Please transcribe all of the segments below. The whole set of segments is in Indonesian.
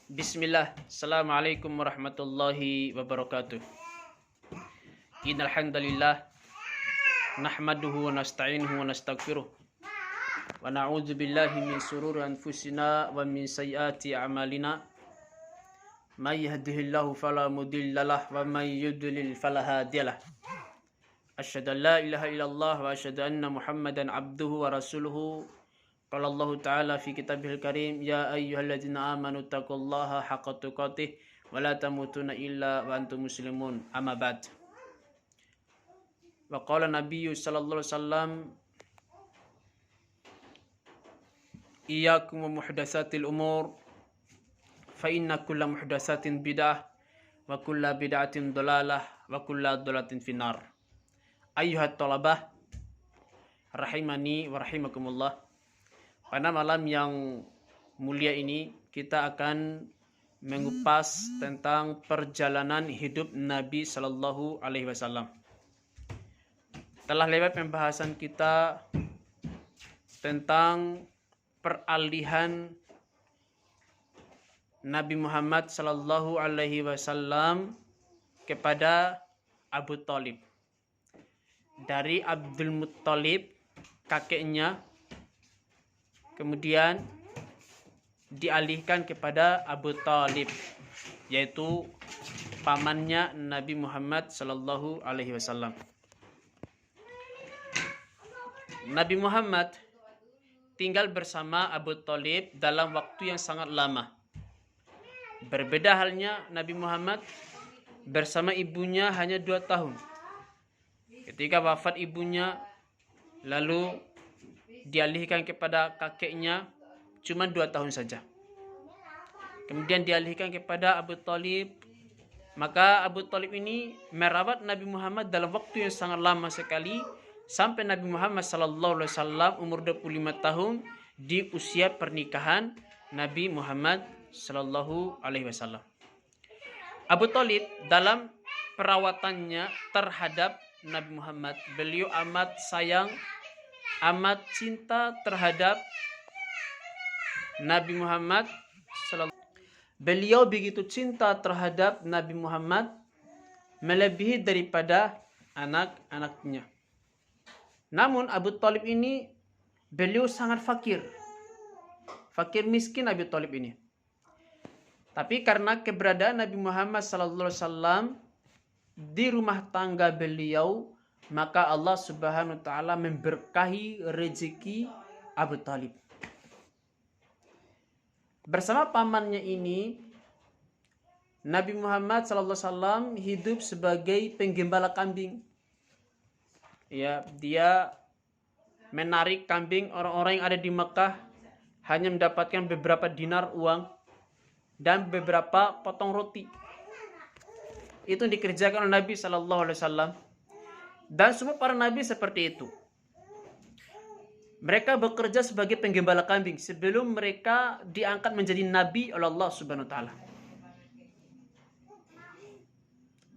Bismillah. Assalamualaikum warahmatullahi wabarakatuh. Innal hamdalillah nahmaduhu wa nasta'inuhu wa nastaghfiruh. Wa na'udzu billahi min sururi anfusina wa min sayyiati a'malina. May yahdihillahu fala mudhillalah wa may yudlil fala hadiyalah. Asyhadu an la ilaha illallah wa asyhadu anna Muhammadan abduhu wa rasuluhu. Qala Allah Ta'ala fi kitabihil karim, ya ayyuhalladzina amanu taqullaha haqqa tuqatih wa la tamutunna illa wa antum muslimun. Amma ba'd. Wa qala Nabiyyu sallallahu alaihi wasallam, iyyakum wa muhdatsatil umur fa inna kulla muhdatsatin bid'ah wa kulla bid'atin dhalalah wa kulla dhalalatin finnar. Ayyuhat talabah rahimani wa rahimakumullah. Pada malam yang mulia ini kita akan mengupas tentang perjalanan hidup Nabi Sallallahu Alaihi Wasallam. Telah lewat pembahasan kita tentang peralihan Nabi Muhammad Sallallahu Alaihi Wasallam kepada Abu Thalib. Dari Abdul Muttalib, kakeknya, kemudian dialihkan kepada Abu Thalib, yaitu pamannya Nabi Muhammad Sallallahu Alaihi Wasallam. Nabi Muhammad tinggal bersama Abu Thalib dalam waktu yang sangat lama. Berbeda halnya Nabi Muhammad bersama ibunya hanya 2 tahun. Ketika wafat ibunya, lalu dialihkan kepada kakeknya cuma 2 tahun saja. Kemudian dialihkan kepada Abu Thalib. Maka Abu Thalib ini merawat Nabi Muhammad dalam waktu yang sangat lama sekali, sampai Nabi Muhammad SAW umur 25 tahun di usia pernikahan Nabi Muhammad SAW. Abu Thalib dalam perawatannya terhadap Nabi Muhammad, beliau amat sayang, amat cinta terhadap Nabi Muhammad. Beliau begitu cinta terhadap Nabi Muhammad melebihi daripada anak-anaknya. Namun Abu Thalib ini beliau sangat fakir miskin Abu Thalib ini. Tapi karena keberadaan Nabi Muhammad SAW di rumah tangga beliau, maka Allah Subhanahu wa Ta'ala memberkahi rezeki Abu Thalib. Bersama pamannya ini, Nabi Muhammad SAW hidup sebagai penggembala kambing. Ya, dia menarik kambing orang-orang yang ada di Mekah, hanya mendapatkan beberapa dinar uang dan beberapa potong roti. Itu dikerjakan oleh Nabi SAW. Dan semua para nabi seperti itu. Mereka bekerja sebagai penggembala kambing sebelum mereka diangkat menjadi nabi oleh Allah Subhanahu wa Ta'ala.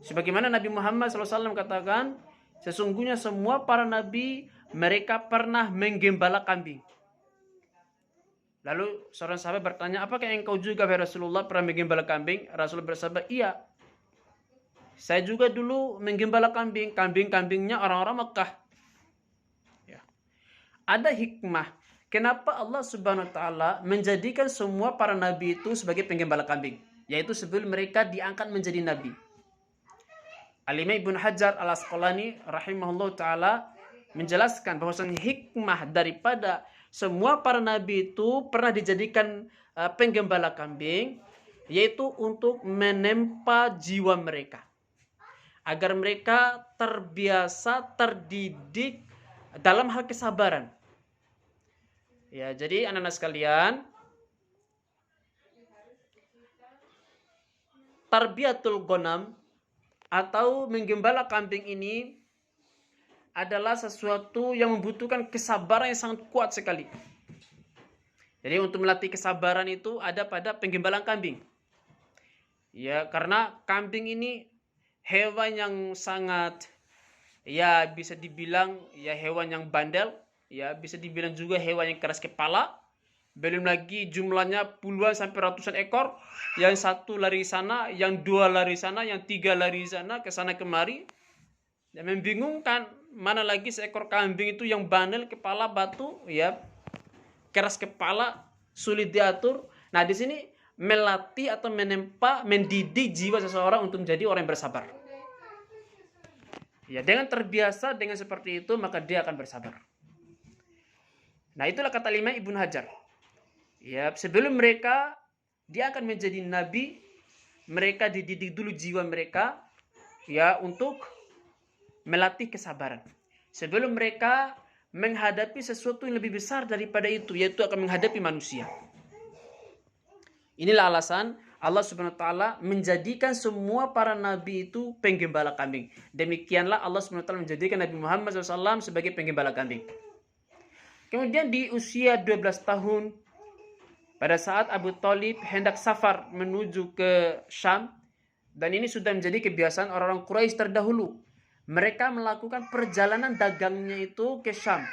Sebagaimana Nabi Muhammad SAW katakan, sesungguhnya semua para nabi mereka pernah menggembala kambing. Lalu seorang sahabat bertanya, apakah engkau juga wahai Rasulullah pernah menggembala kambing? Rasulullah bersabda, iya. Saya juga dulu menggembala kambing-kambingnya orang-orang Mekah. Ya. Ada hikmah kenapa Allah Subhanahu wa Ta'ala menjadikan semua para nabi itu sebagai penggembala kambing, yaitu sebelum mereka diangkat menjadi nabi. Al-Imam Ibnu Hajar Al-Asqalani rahimahullah ta'ala menjelaskan bahwasanya hikmah daripada semua para nabi itu pernah dijadikan penggembala kambing, yaitu untuk menempa jiwa mereka, agar mereka terbiasa, terdidik dalam hal kesabaran. Ya, jadi anak-anak sekalian, tarbiyatul ghanam atau menggembala kambing ini adalah sesuatu yang membutuhkan kesabaran yang sangat kuat sekali. Jadi untuk melatih kesabaran itu ada pada penggembalaan kambing. Ya, karena kambing ini hewan yang sangat, ya bisa dibilang ya hewan yang bandel, ya bisa dibilang juga hewan yang keras kepala, belum lagi jumlahnya puluhan sampai ratusan ekor, yang satu lari sana, yang dua lari sana, yang tiga lari sana, ke sana kemari. Dan membingungkan, mana lagi seekor kambing itu yang bandel, kepala batu, ya, keras kepala, sulit diatur. Nah, di sini melatih atau menempa, mendidik jiwa seseorang untuk menjadi orang yang bersabar. Ya, dengan terbiasa dengan seperti itu, maka dia akan bersabar. Nah, itulah kata Imam Ibnu Hajar. Ya, sebelum mereka dia akan menjadi nabi, mereka dididik dulu jiwa mereka, ya, untuk melatih kesabaran. Sebelum mereka menghadapi sesuatu yang lebih besar daripada itu, yaitu akan menghadapi manusia. Inilah alasan Allah Subhanahu wa taala menjadikan semua para nabi itu penggembala kambing. Demikianlah Allah Subhanahu wa taala menjadikan Nabi Muhammad SAW sebagai penggembala kambing. Kemudian di usia 12 tahun, pada saat Abu Thalib hendak safar menuju ke Syam, dan ini sudah menjadi kebiasaan orang-orang Quraisy terdahulu. Mereka melakukan perjalanan dagangnya itu ke Syam.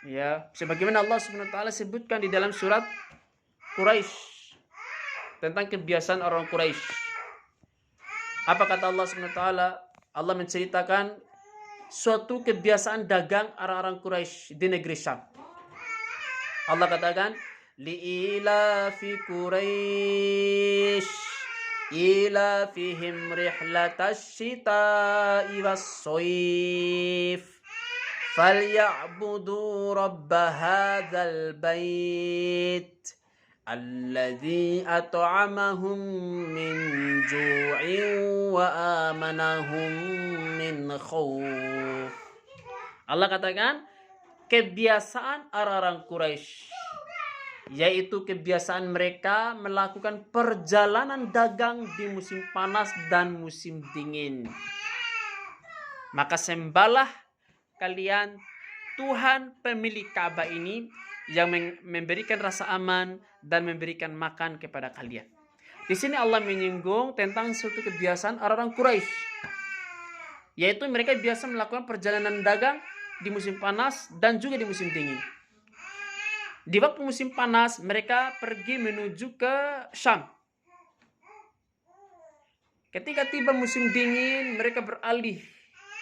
Ya, sebagaimana Allah Subhanahu wa taala sebutkan di dalam surat Quraisy tentang kebiasaan orang Quraisy. Apa kata Allah Subhanahu wa taala? Allah menceritakan suatu kebiasaan dagang orang-orang Quraisy di negeri Syam. Allah katakan, li'ilafi Quraisy ilafihim rihlatash shita'i was-shayf falyabudu rabb hadzal bait alladzi at'amahum min ju'in wa amanahum min khauf. Allah katakan kebiasaan orang-orang Quraisy, yaitu kebiasaan mereka melakukan perjalanan dagang di musim panas dan musim dingin. Maka sembahlah kalian Tuhan pemilik Ka'bah ini yang memberikan rasa aman dan memberikan makan kepada kalian. Di sini Allah menyinggung tentang suatu kebiasaan orang-orang Quraisy, yaitu mereka biasa melakukan perjalanan dagang di musim panas dan juga di musim dingin. Di waktu musim panas mereka pergi menuju ke Syam. Ketika tiba musim dingin, mereka beralih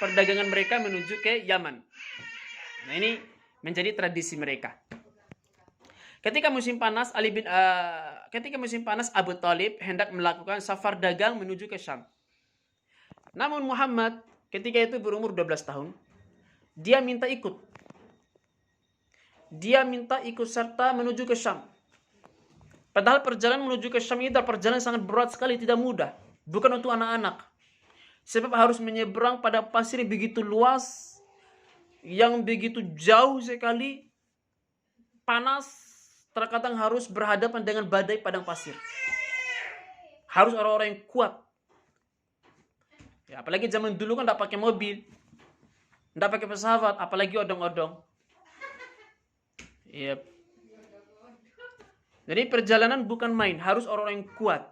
perdagangan mereka menuju ke Yaman. Nah, ini menjadi tradisi mereka. Ketika musim panas Abu Thalib hendak melakukan safar dagang menuju ke Syam. Namun Muhammad ketika itu berumur 12 tahun. Dia minta ikut serta menuju ke Syam. Padahal perjalanan menuju ke Syam ini adalah perjalanan sangat berat sekali, tidak mudah. Bukan untuk anak-anak. Sebab harus menyeberang pada pasir yang begitu luas, yang begitu jauh sekali, panas, terkadang harus berhadapan dengan badai padang pasir. Harus orang-orang yang kuat. Ya, apalagi zaman dulu kan tidak pakai mobil, tidak pakai pesawat, apalagi odong-odong. Yep. Jadi perjalanan bukan main, harus orang-orang yang kuat.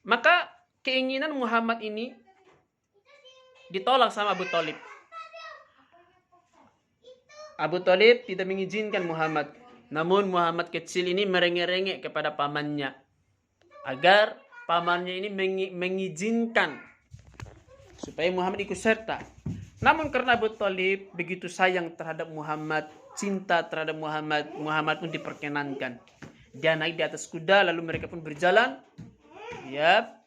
Maka keinginan Muhammad ini ditolak sama Abu Thalib. Abu Thalib tidak mengizinkan Muhammad. Namun Muhammad kecil ini merengek-rengek kepada pamannya agar pamannya ini mengizinkan supaya Muhammad ikut serta. Namun karena Abu Thalib begitu sayang terhadap Muhammad, cinta terhadap Muhammad, Muhammad pun diperkenankan. Dia naik di atas kuda, lalu mereka pun berjalan. Ya,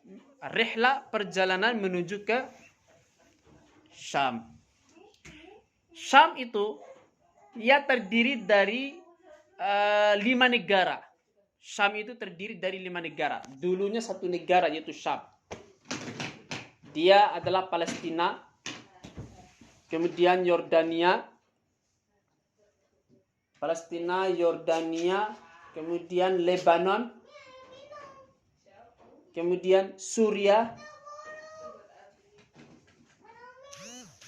rihlah perjalanan menuju ke Syam. Syam itu ia terdiri dari 5 negara. Syam itu terdiri dari 5 negara. Dulunya satu negara yaitu Syam. Dia adalah Palestina, kemudian Yordania, kemudian Lebanon, kemudian Suriah,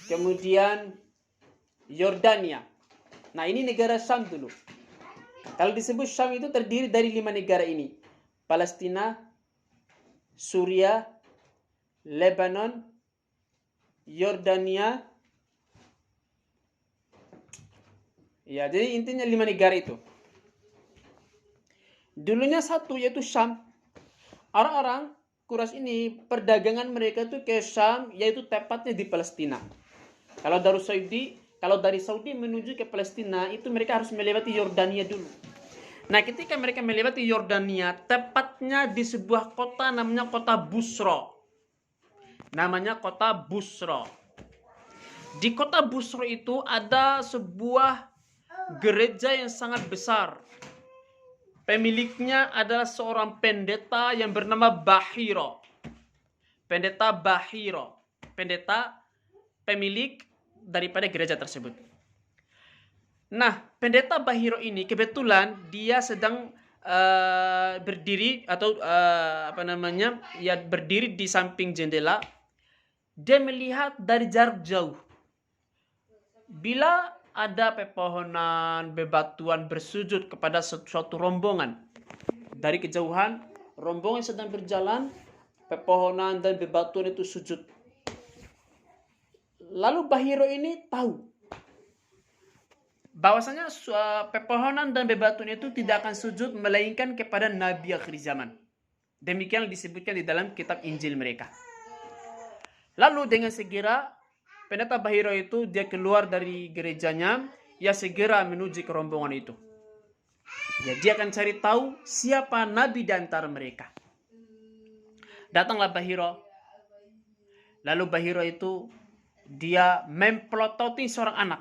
kemudian Yordania. Nah, ini negara Syam dulu. Kalau disebut Syam itu terdiri dari 5 negara ini. Palestina, Suriah, Lebanon, Yordania, Ya, jadi intinya 5 negara itu. Dulunya satu yaitu Syam. Orang-orang Quraisy ini perdagangan mereka itu ke Syam, yaitu tepatnya di Palestina. Kalau dari Saudi menuju ke Palestina itu mereka harus melewati Yordania dulu. Nah, ketika mereka melewati Yordania, tepatnya di sebuah kota namanya kota Busra. Namanya kota Busra. Di kota Busra itu ada sebuah gereja yang sangat besar. Pemiliknya adalah seorang pendeta yang bernama Bahiro. Pendeta Bahiro. Pendeta pemilik daripada gereja tersebut. Nah, pendeta Bahiro ini kebetulan dia sedang berdiri atau berdiri di samping jendela. Dia melihat dari jarak jauh. Bila ada pepohonan, bebatuan bersujud kepada suatu rombongan. Dari kejauhan, rombongan sedang berjalan, pepohonan dan bebatuan itu sujud. Lalu Bahiro ini tahu bahwasanya pepohonan dan bebatuan itu tidak akan sujud melainkan kepada Nabi akhir zaman. Demikian disebutkan di dalam kitab Injil mereka. Lalu dengan segera pendeta Bahiro itu dia keluar dari gerejanya, ia segera menuju ke rombongan itu. Ya, dia akan cari tahu siapa nabi di antara mereka. Datanglah Bahiro. Lalu Bahiro itu dia mempelototi seorang anak.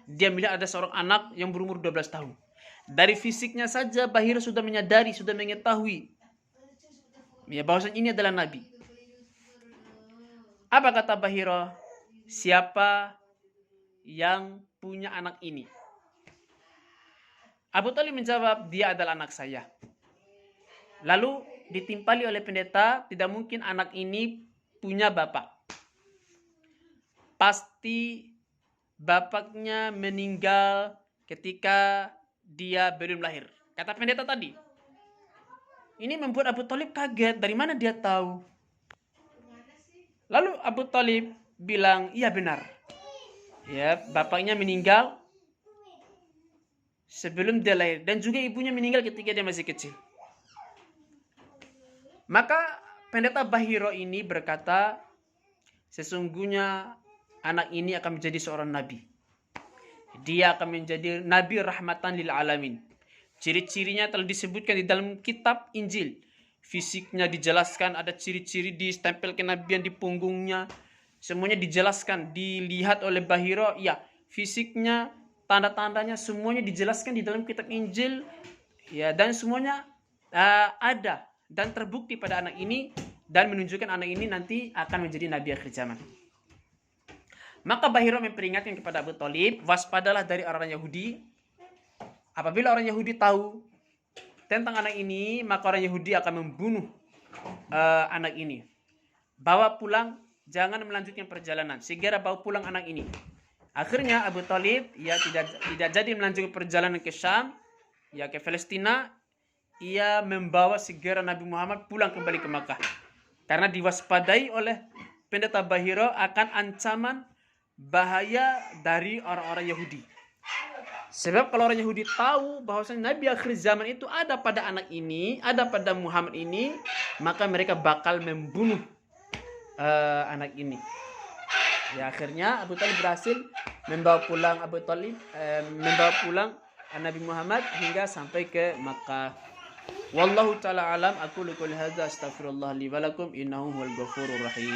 Dia melihat ada seorang anak yang berumur 12 tahun. Dari fisiknya saja Bahiro sudah menyadari, sudah mengetahui ya bahwasanya ini adalah nabi. Apa kata Bahiro? Siapa yang punya anak ini? Abu Thalib menjawab, dia adalah anak saya. Lalu ditimpali oleh pendeta, tidak mungkin anak ini punya bapak. Pasti bapaknya meninggal ketika dia belum lahir. Kata pendeta tadi. Ini membuat Abu Thalib kaget, dari mana dia tahu? Lalu Abu Thalib bilang, iya benar. Ya, bapaknya meninggal sebelum dia lahir. Dan juga ibunya meninggal ketika dia masih kecil. Maka pendeta Bahiro ini berkata, sesungguhnya anak ini akan menjadi seorang nabi. Dia akan menjadi nabi rahmatan lil alamin. Ciri-cirinya telah disebutkan di dalam kitab Injil. Fisiknya dijelaskan, ada ciri-ciri ditempel kenabian di punggungnya. Semuanya dijelaskan, dilihat oleh Bahiro. Ya, fisiknya, tanda-tandanya semuanya dijelaskan di dalam kitab Injil. Ya, dan semuanya ada dan terbukti pada anak ini dan menunjukkan anak ini nanti akan menjadi nabi akhir zaman. Maka Bahiro memperingatkan kepada Abu Thalib, waspadalah dari orang Yahudi. Apabila orang Yahudi tahu tentang anak ini, maka orang Yahudi akan membunuh anak ini. Bawa pulang, jangan melanjutkan perjalanan. Segera bawa pulang anak ini. Akhirnya Abu Thalib ya tidak jadi melanjutkan perjalanan ke Syam, ya ke Palestina. Ia membawa segera Nabi Muhammad pulang kembali ke Makkah. Karena diwaspadai oleh pendeta Bahiro akan ancaman bahaya dari orang-orang Yahudi. Sebab kalau orang Yahudi tahu bahwasanya Nabi akhir zaman itu ada pada anak ini, ada pada Muhammad ini, maka mereka bakal membunuh anak ini. Ya, akhirnya Abu Thalib berhasil membawa pulang Nabi Muhammad hingga sampai ke Makkah. Wallahu taala alam. Aku qouli hadza astaghfirullah li wa lakum innahu huwal ghafurur rahim.